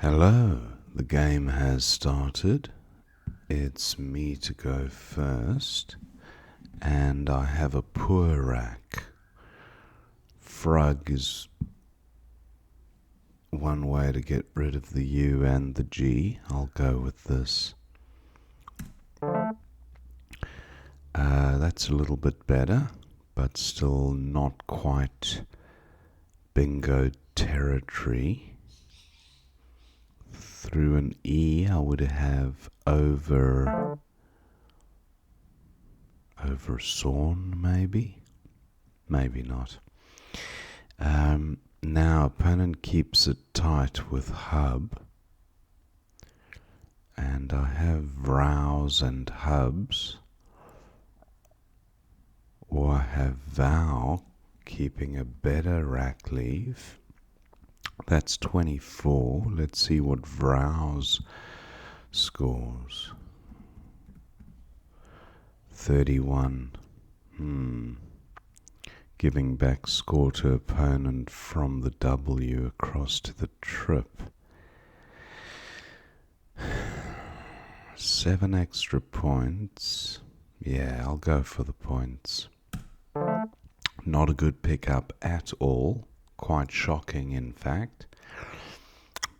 Hello, the game has started. It's me to go first, and I have a poor rack. Frug is one way to get rid of the U and the G. I'll go with this. That's a little bit better, but still not quite bingo territory. Through an E, I would have over sawn, maybe not. Now opponent keeps it tight with hub, and I have rows and hubs, or I have vow keeping a better rack leave. That's 24. Let's see what Vrow's scores. 31. Giving back score to opponent from the W across to the trip. 7 extra points. Yeah, I'll go for the points. Not a good pickup at all. Quite shocking, in fact.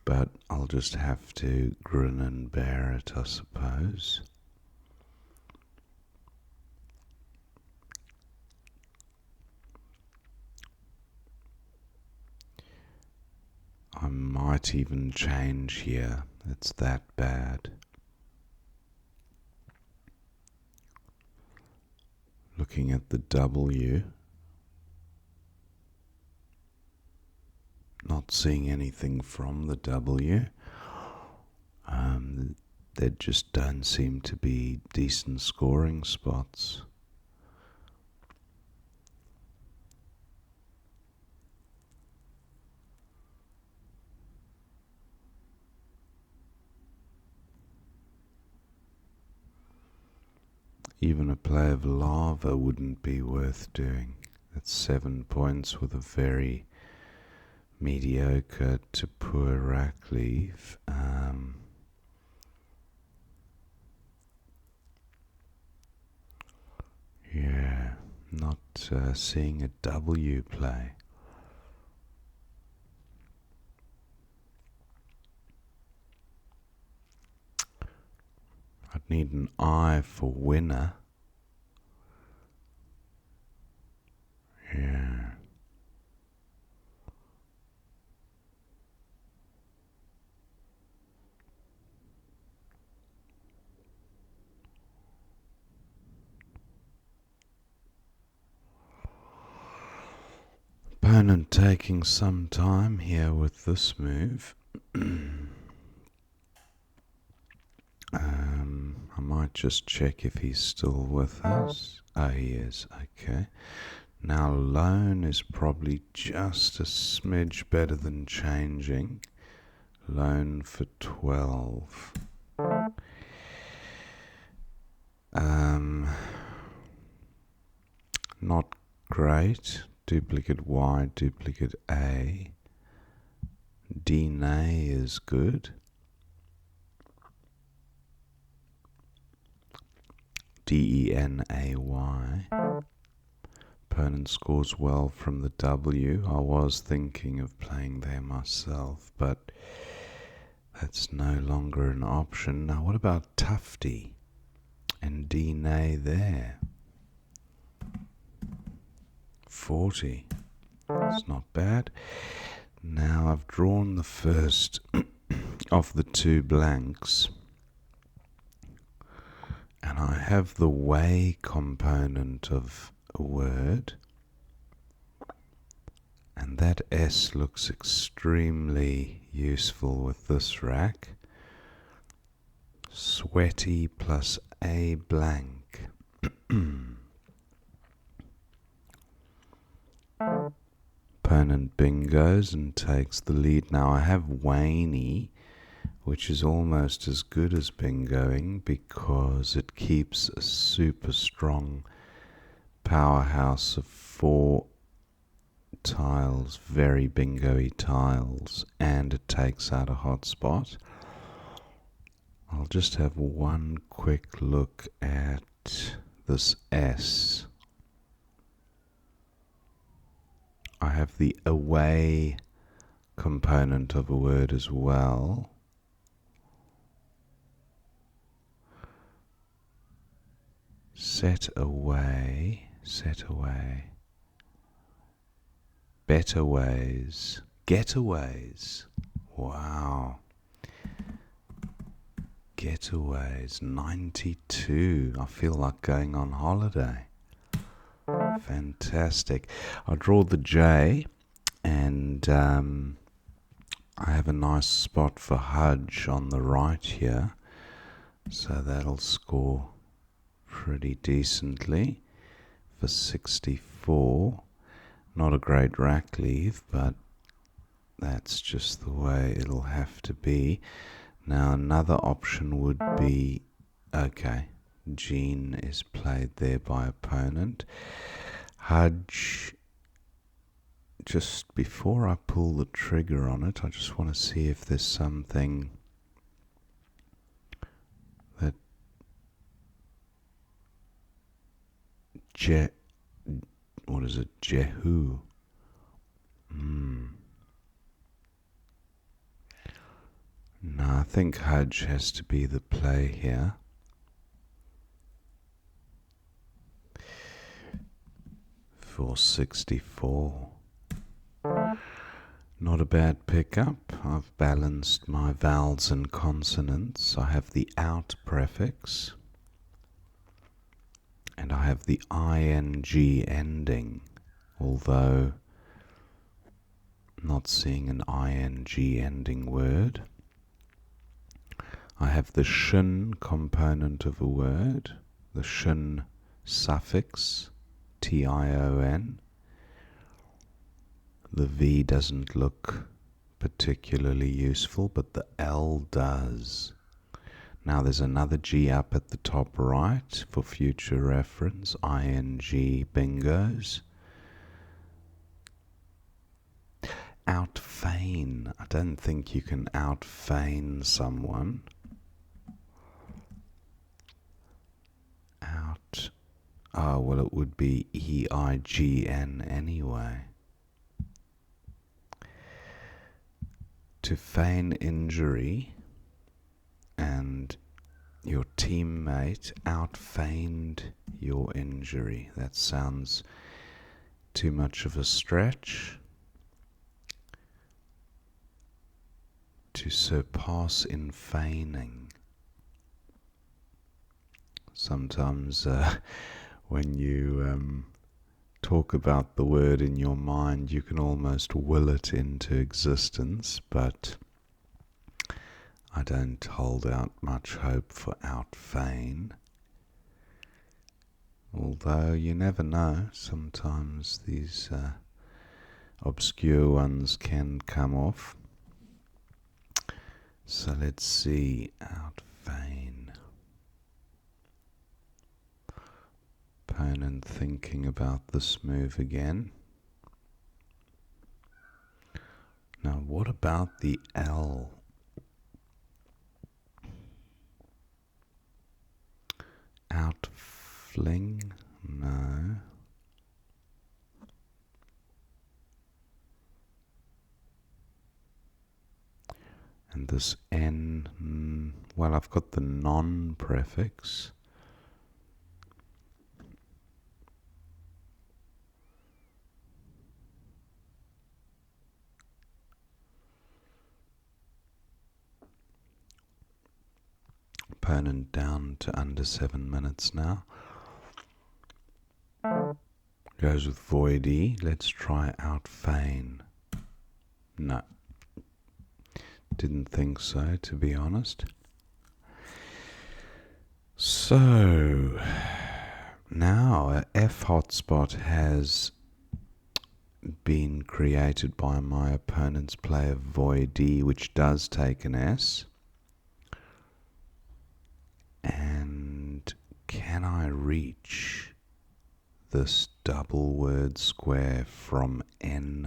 But I'll just have to grin and bear it, I suppose. I might even change here. It's that bad. Looking at the W. Not seeing anything from the W. There just don't seem to be decent scoring spots. Even a play of lava wouldn't be worth doing. That's 7 points with a very mediocre to poor rack leave. Yeah, not seeing a W play. I'd need an I for winner. Yeah. Opponent taking some time here with this move. I might just check if he's still with us. Oh, he is. Okay. Now loan is probably just a smidge better than changing. Loan for 12. Not great. Duplicate Y, duplicate A. D-nay is good. D-E-N-A-Y. Opponent scores well from the W. I was thinking of playing there myself, but that's no longer an option. Now what about Tufty and D-nay there? 40. It's not bad. Now I've drawn the first of the two blanks, and I have the way component of a word, and that S looks extremely useful with this rack. Sweaty plus a blank. Opponent bingos and takes the lead. Now I have Waney, which is almost as good as bingoing because it keeps a super strong powerhouse of 4 tiles, very bingo-y tiles, and it takes out a hotspot. I'll just have one quick look at this S. I have the away component of a word as well. Set away. Better ways. Getaways. Wow. Getaways. 92. I feel like going on holiday. Fantastic. I draw the J, and I have a nice spot for Hudge on the right here, so that'll score pretty decently for 64. Not a great rack leave, but that's just the way it'll have to be. Now another option would be, okay, Gene is played there by opponent. Hudge, just before I pull the trigger on it, I just want to see if there's something that what is it? Jehu. No, I think Hudge has to be the play here. For 64. Not a bad pickup. I've balanced my vowels and consonants. I have the out prefix, and I have the ing ending, although not seeing an ing ending word. I have the shin component of a word, the shin suffix, tion. The V doesn't look particularly useful, but the L does. Now there's another G up at the top right for future reference, ing bingos. Outfeign. I don't think you can outfeign someone. Oh, well, it would be EIGN anyway. To feign injury, and your teammate outfeigned your injury. That sounds too much of a stretch. To surpass in feigning. Sometimes when you talk about the word in your mind, you can almost will it into existence, but I don't hold out much hope for outfeign. Although you never know, sometimes these obscure ones can come off. So let's see, outfeign. Opponent thinking about this move again. Now what about the L? Outfling? No. And this N, well, I've got the non-prefix. Opponent down to under 7 minutes now. Goes with voidy. Let's try outfeign. No. Didn't think so, to be honest. So now a F hotspot has been created by my opponent's player voidy, which does take an S. And can I reach this double word square from N10.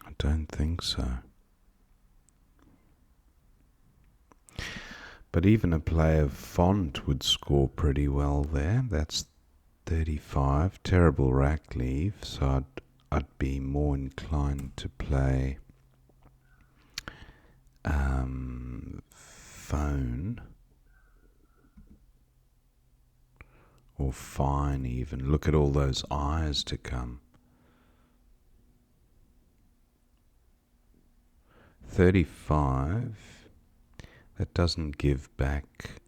I don't think so. But even a play of font would score pretty well there. That's 35. Terrible rack leave, so I'd be more inclined to play phone or fine even. Look at all those I's to come. 35, that doesn't give back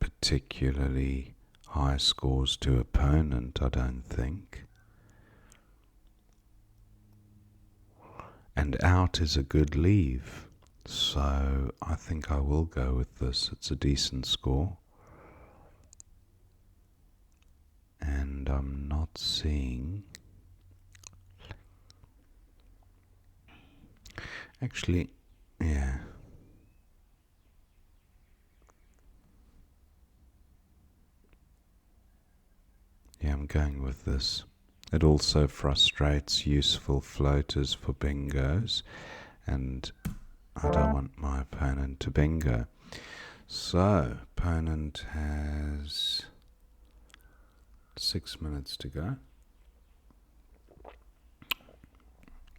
particularly high scores to opponent, I don't think. And out is a good leave, so I think I will go with this. It's a decent score. And I'm not seeing... Actually, yeah. Yeah, I'm going with this. It also frustrates useful floaters for bingos, and I don't want my opponent to bingo. So, opponent has 6 minutes to go.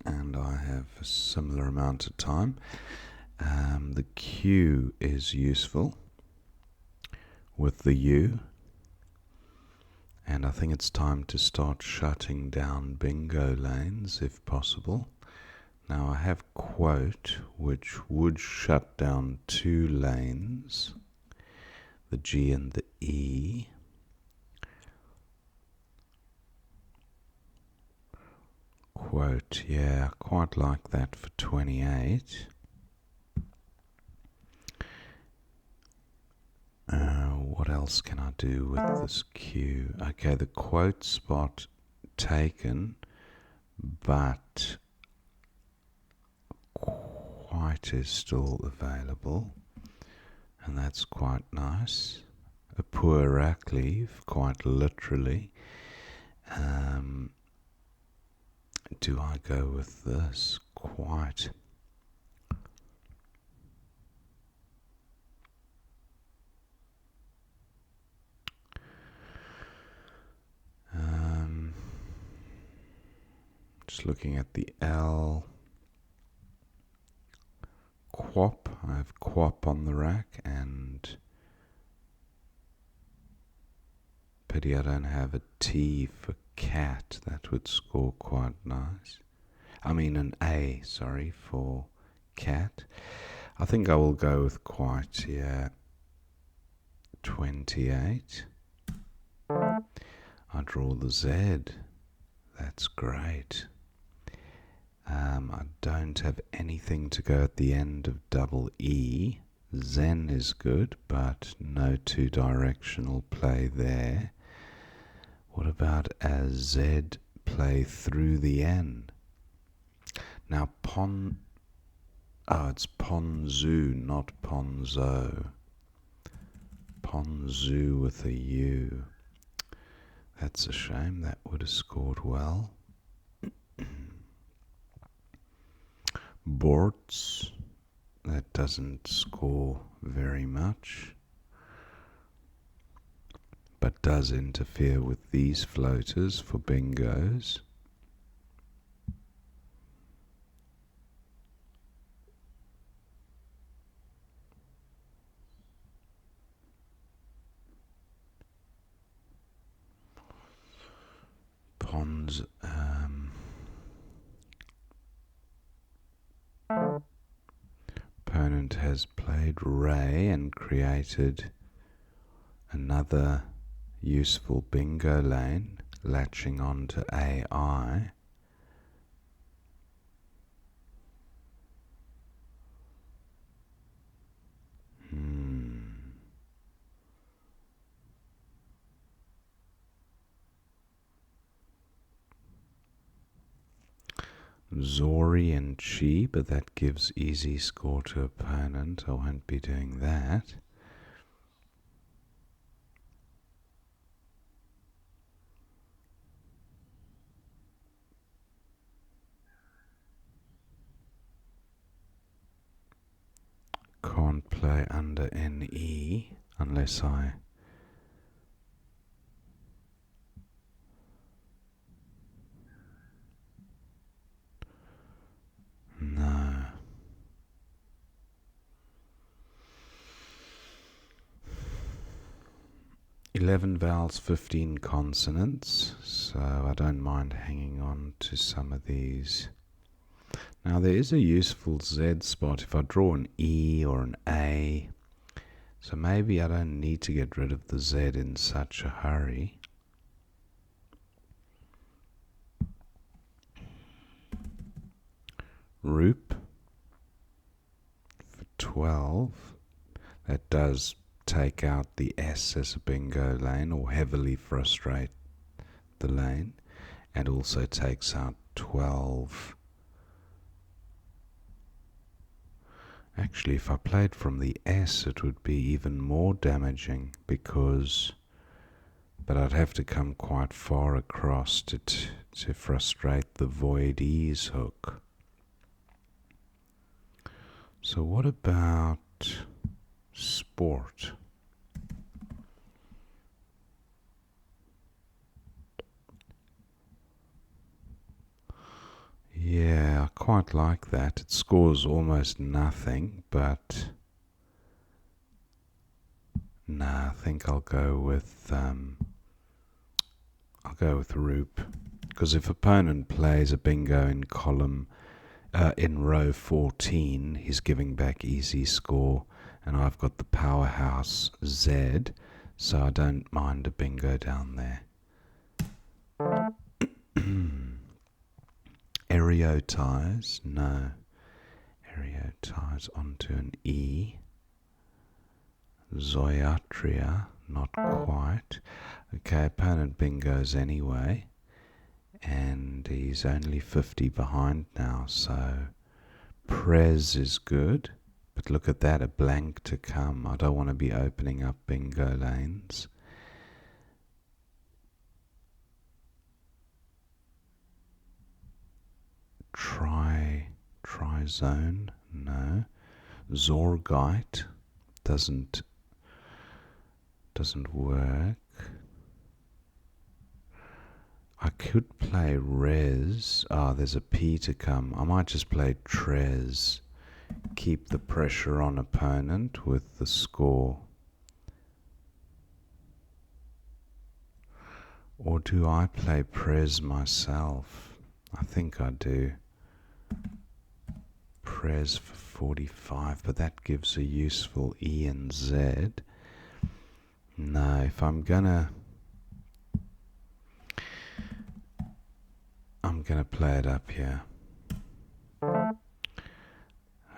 And I have a similar amount of time. The Q is useful with the U. And I think it's time to start shutting down bingo lanes if possible. Now I have quote, which would shut down 2 lanes, the G and the E. Quote, yeah, quite like that for 28. What else can I do with this Q? Okay, the quote spot taken, but quite is still available, and that's quite nice. A poor rack leave, quite literally. Do I go with this? Quite. Just looking at the L. Quap. I have quap on the rack, and pity I don't have a T for cat. That would score quite nice. I mean an A, sorry, for cat. I think I will go with quite, yeah. 28. I draw the Z. That's great. I don't have anything to go at the end of double E. Zen is good, but no 2-directional play there. What about a Z play through the N? Now it's Ponzu, not Ponzo. Ponzu with a U. That's a shame, that would have scored well. Borts, that doesn't score very much, but does interfere with these floaters for bingos. Pons, opponent has played Ray and created another useful bingo lane, latching on to AI. Zori and Chi, but that gives easy score to opponent. I won't be doing that. Can't play under NE unless I... No. 11 vowels, 15 consonants, so I don't mind hanging on to some of these. Now there is a useful Z spot if I draw an E or an A, so maybe I don't need to get rid of the Z in such a hurry. Roop for 12. That does take out the S as a bingo lane, or heavily frustrate the lane, and also takes out 12. Actually, if I played from the S, it would be even more damaging, because... but I'd have to come quite far across to frustrate the void E's hook. So what about sport? Yeah, I quite like that. It scores almost nothing, but nah, I think I'll go with Roop, because if opponent plays a bingo in column in row 14, he's giving back easy score, and I've got the powerhouse Z, so I don't mind a bingo down there. Areotize, no. Areotize onto an E. Zoiatria, not quite. Okay, opponent bingos anyway, and he's only 50 behind now, so Prez is good. But look at that, a blank to come. I don't want to be opening up bingo lanes. Trizone, no. Zorgite doesn't work. I could play Res. There's a P to come. I might just play Trez. Keep the pressure on opponent with the score. Or do I play Prez myself? I think I do. Prez for 45, but that gives a useful E and Z. No, if I'm gonna play it up here.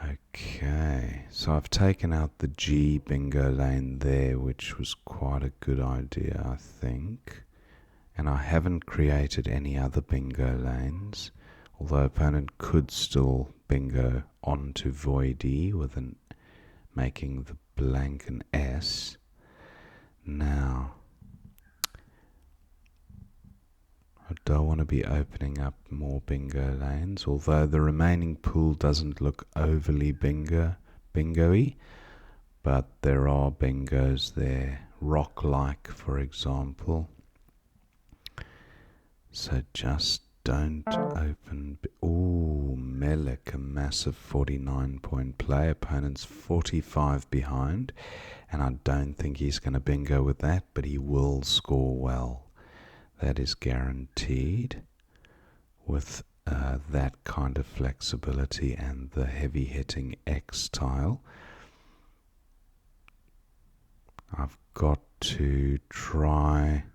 Okay, so I've taken out the G bingo lane there, which was quite a good idea, I think. And I haven't created any other bingo lanes, although opponent could still bingo onto void E with making the blank an S. Now, I don't want to be opening up more bingo lanes, although the remaining pool doesn't look overly bingo-y, but there are bingos there. Rock-like, for example. So just don't open... Ooh, Melik, a massive 49-point play. Opponent's 45 behind, and I don't think he's going to bingo with that, but he will score well. That is guaranteed with that kind of flexibility and the heavy hitting X tile. I've got to try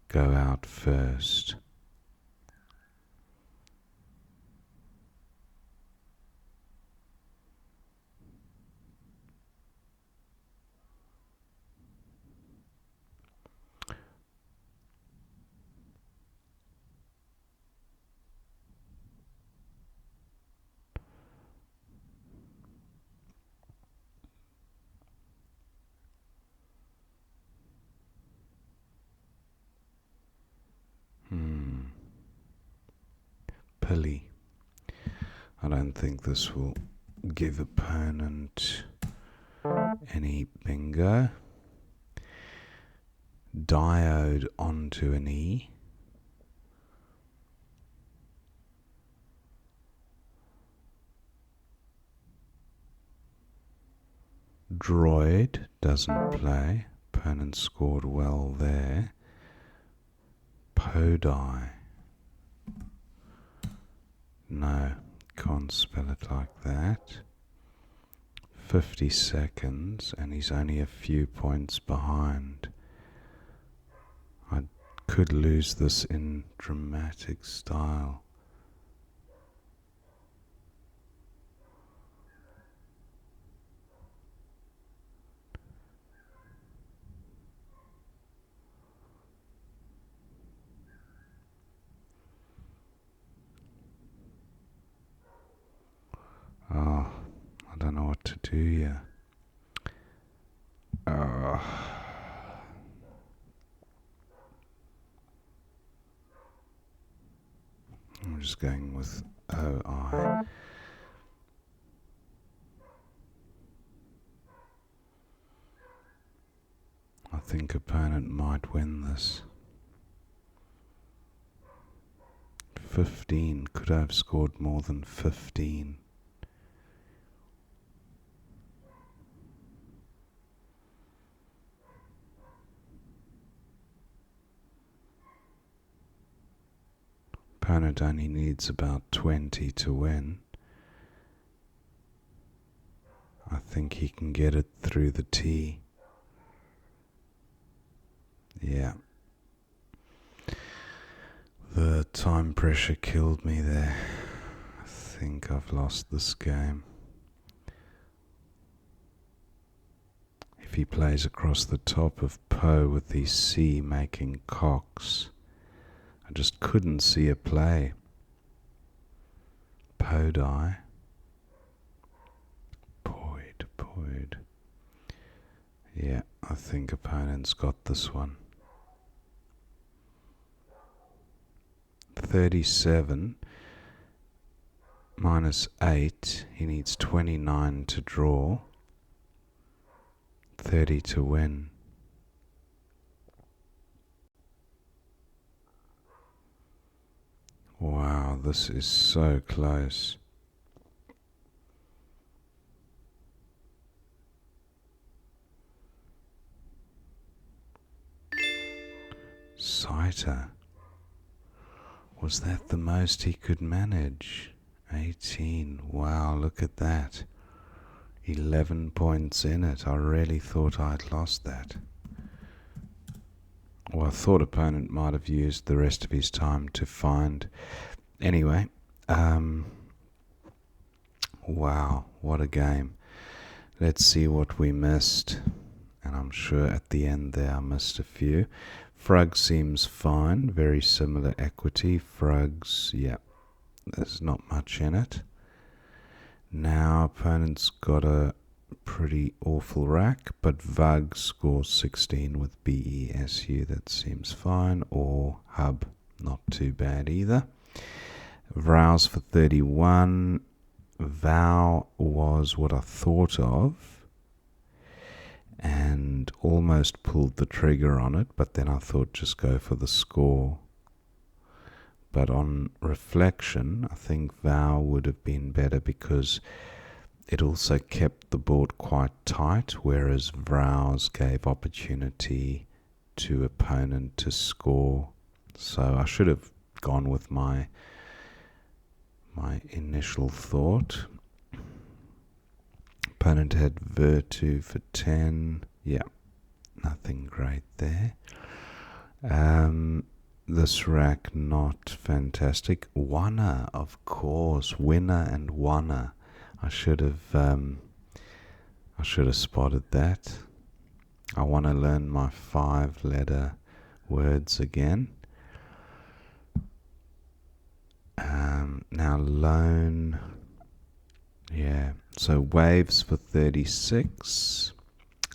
go out first. pilly. I don't think this will give opponent any bingo. Diode onto an E. Droid doesn't play. Opponent scored well there. Podai. No, can't spell it like that. 50 seconds and he's only a few points behind. I could lose this in dramatic style. Oh, I don't know what to do here. I'm just going with OI. I think opponent might win this. 15. Could I have scored more than 15? Opponent only needs about 20 to win. I think he can get it through the T. Yeah. The time pressure killed me there. I think I've lost this game. If he plays across the top of Poe with the C making cocks, I just couldn't see a play. Podai. Poid. Yeah, I think opponent's got this one. 37 minus 8. He needs 29 to draw. 30 to win. Wow, this is so close. Saito. Was that the most he could manage? 18. Wow, look at that. 11 points in it. I really thought I'd lost that. Well, I thought opponent might have used the rest of his time to find. Anyway, wow, what a game. Let's see what we missed. And I'm sure at the end there I missed a few. Frug seems fine, very similar equity. Frugs, yeah, there's not much in it. Now opponent's got a pretty awful rack, but Vug scores 16 with BESU, that seems fine, or Hub, not too bad either. Vrow's for 31. Vow was what I thought of, and almost pulled the trigger on it, but then I thought just go for the score. But on reflection, I think Vow would have been better because it also kept the board quite tight, whereas Vrow's gave opportunity to opponent to score. So I should have gone with my initial thought. Opponent had Virtu for 10. Yeah, nothing great there. This rack not fantastic. Wanna, of course, winner and wanna. I should have spotted that. I want to learn my 5-letter words again. Now loan. Yeah, so waves for 36,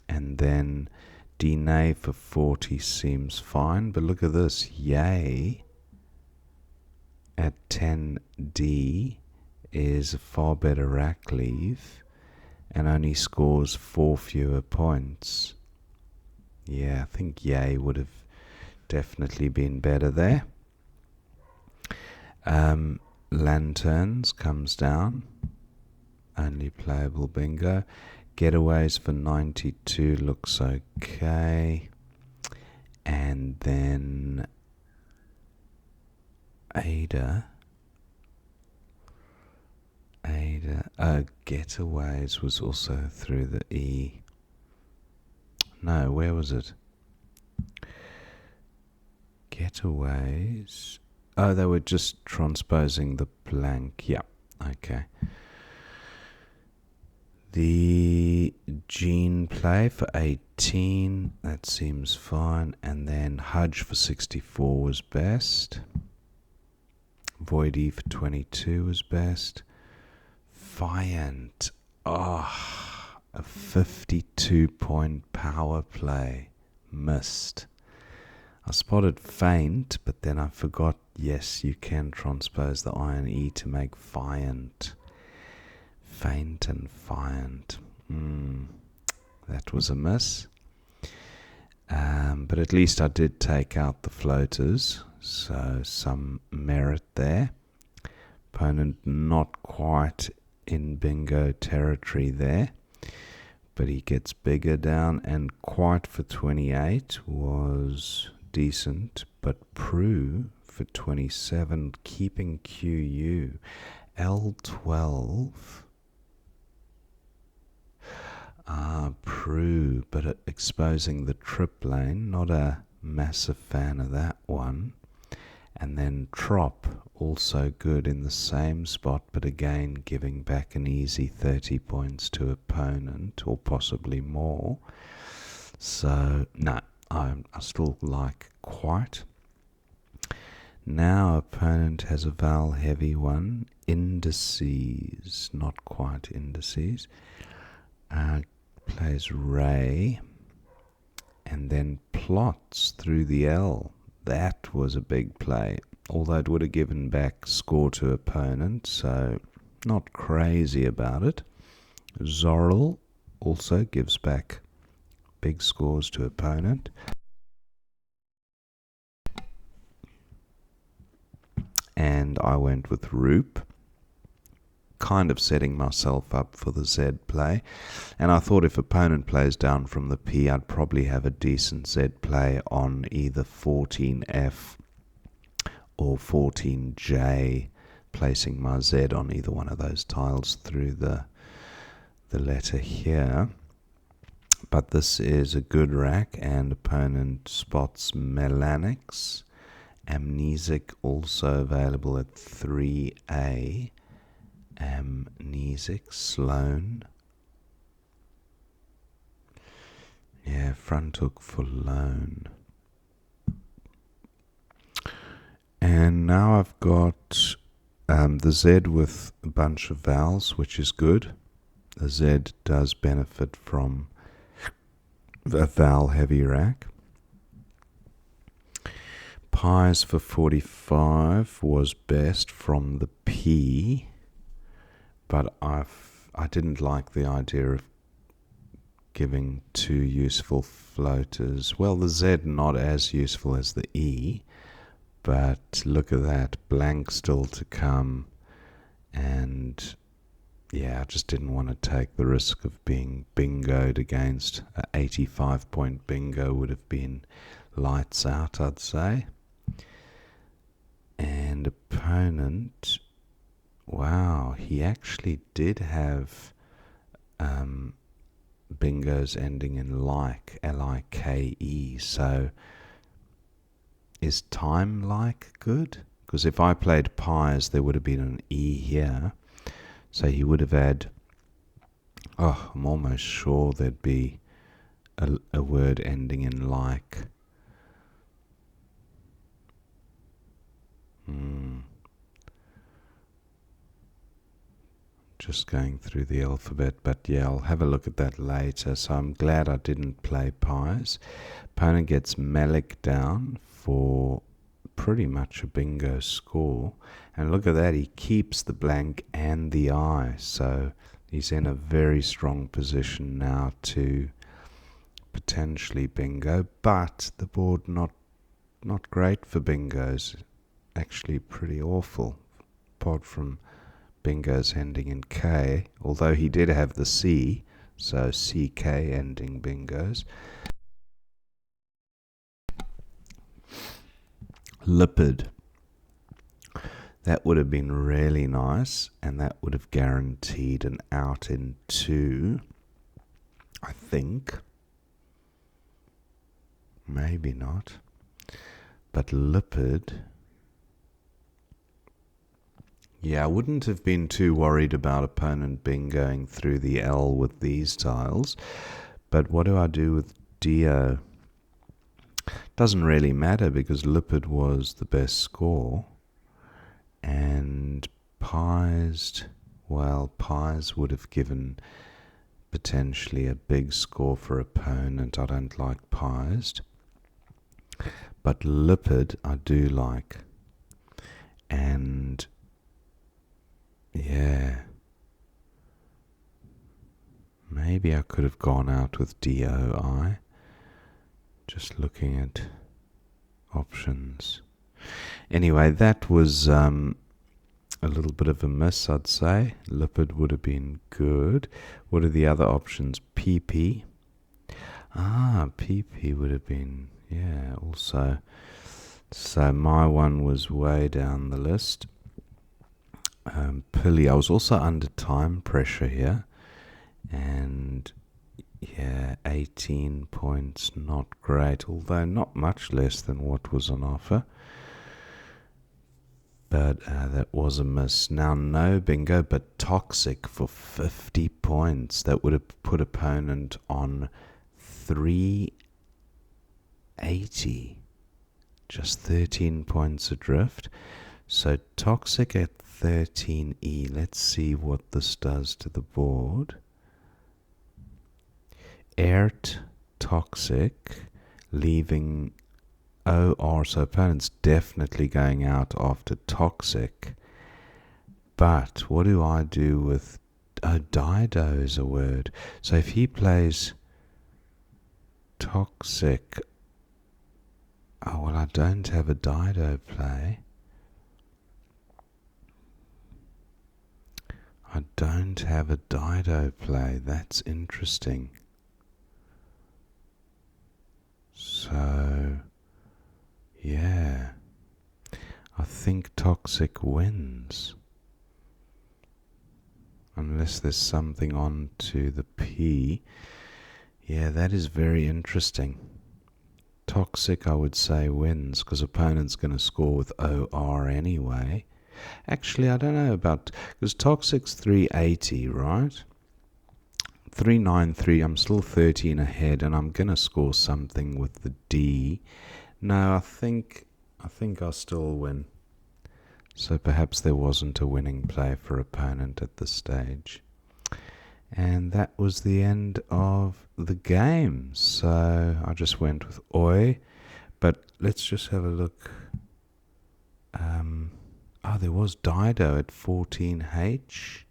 and then Dene for 40 seems fine, but look at this, yay. at 10D is a far better rack leave and only scores 4 fewer points. Yeah, I think yay would have definitely been better there. Lanterns comes down. Only playable bingo. Getaways for 92 looks okay. And then Ada. Getaways was also through the E. No, where was it? Getaways. Oh, they were just transposing the blank. Yeah, okay. The Gene play for 18, that seems fine. And then Hudge for 64 was best. Voidy for 22 was best. Fiant, a 52-point power play. Missed. I spotted Faint, but then I forgot, yes, you can transpose the I and E to make Fiant. Faint and Fiant. That was a miss. But at least I did take out the floaters, so some merit there. Opponent not quite in bingo territory there, but he gets bigger down, and quite for 28 was decent, but Prue for 27, keeping QU. L12. Prue, but exposing the trip lane. Not a massive fan of that one. And then Trop, also good in the same spot, but again giving back an easy 30 points to opponent, or possibly more. So, no, I still like quite. Now opponent has a vowel heavy one. Indices, not quite indices. Plays Ray, and then plots through the L. That was a big play, although it would have given back score to opponent, so not crazy about it. Zorrel also gives back big scores to opponent. And I went with Roop, kind of setting myself up for the Z play. And I thought if opponent plays down from the P, I'd probably have a decent Z play on either 14F or 14J, placing my Z on either one of those tiles through the letter here. But this is a good rack, and opponent spots Melanix. Amnesic also available at 3A. Amnesic, Sloan. Yeah, front hook for loan. And now I've got the Z with a bunch of vowels, which is good. The Z does benefit from a vowel heavy rack. Pies for 45 was best from the P, but I didn't like the idea of giving two useful floaters. Well, the Z not as useful as the E, but look at that, blank still to come, and yeah, I just didn't want to take the risk of being bingoed against. An 85-point bingo would have been lights out, I'd say. And opponent, wow, he actually did have bingos ending in like, L-I-K-E, so is time like good? Because if I played pies, there would have been an E here, so he would have had, I'm almost sure there'd be a word ending in like. Just going through the alphabet, but yeah, I'll have a look at that later. So I'm glad I didn't play pies. Opponent gets Malik down for pretty much a bingo score. And look at that, he keeps the blank and the I, so he's in a very strong position now to potentially bingo, but the board not great for bingos, actually pretty awful, apart from bingos ending in K, although he did have the C, so CK ending bingos. Lipid. That would have been really nice, and that would have guaranteed an out in 2, I think. Maybe not. But lipid... yeah, I wouldn't have been too worried about opponent bingoing through the L with these tiles. But what do I do with Dio? Doesn't really matter because lipid was the best score. And pies, well, pies would have given potentially a big score for opponent. I don't like pies. But lipid I do like. And yeah, maybe I could have gone out with DOI. Just looking at options. Anyway, that was a little bit of a miss, I'd say. Lipid would have been good. What are the other options? PP. PP would have been, yeah, also. So my one was way down the list. Pilly, I was also under time pressure here. And yeah, 18 points, not great, although not much less than what was on offer. But that was a miss. Now, no bingo, but toxic for 50 points. That would have put opponent on 380. Just 13 points adrift. So toxic at 13E. Let's see what this does to the board. Airt toxic, leaving OR, so opponent's definitely going out after toxic. But what do I do with... oh, Dido is a word. So if he plays toxic... oh, well, I don't have a Dido play. I don't have a Dido play. That's interesting. So... yeah, I think toxic wins. Unless there's something on to the P. Yeah, that is very interesting. Toxic, I would say, wins, because opponent's going to score with OR anyway. Actually, I don't know about... because toxic's 380, right? 393, I'm still 13 ahead, and I'm going to score something with the D. No, I think I'll still win. So perhaps there wasn't a winning play for opponent at this stage. And that was the end of the game. So I just went with Oi. But let's just have a look. There was Dido at 14H.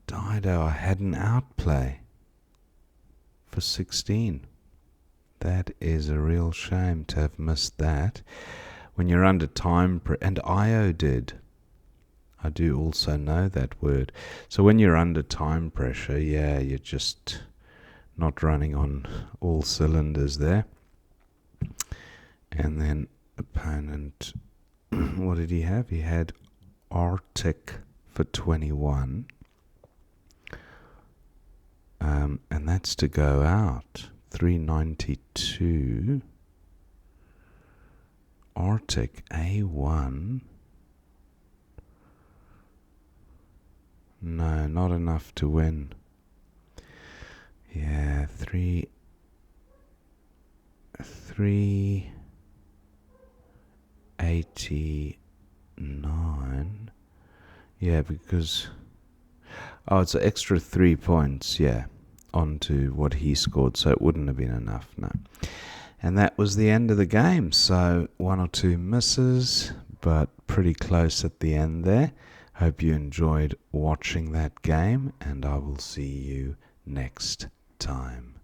Dido, I had an outplay for 16. That is a real shame to have missed that. When you're under time, and IO did. I do also know that word. So when you're under time pressure, yeah, you're just not running on all cylinders there. And then opponent, what did he have? He had Arctic for 21. And that's to go out. 392. Arctic A1. No, not enough to win. Yeah, 389. Yeah, because... oh, it's an extra 3 points, yeah, onto what he scored, so it wouldn't have been enough, no. And that was the end of the game. So 1 or 2 misses, but pretty close at the end there. Hope you enjoyed watching that game, and I will see you next time.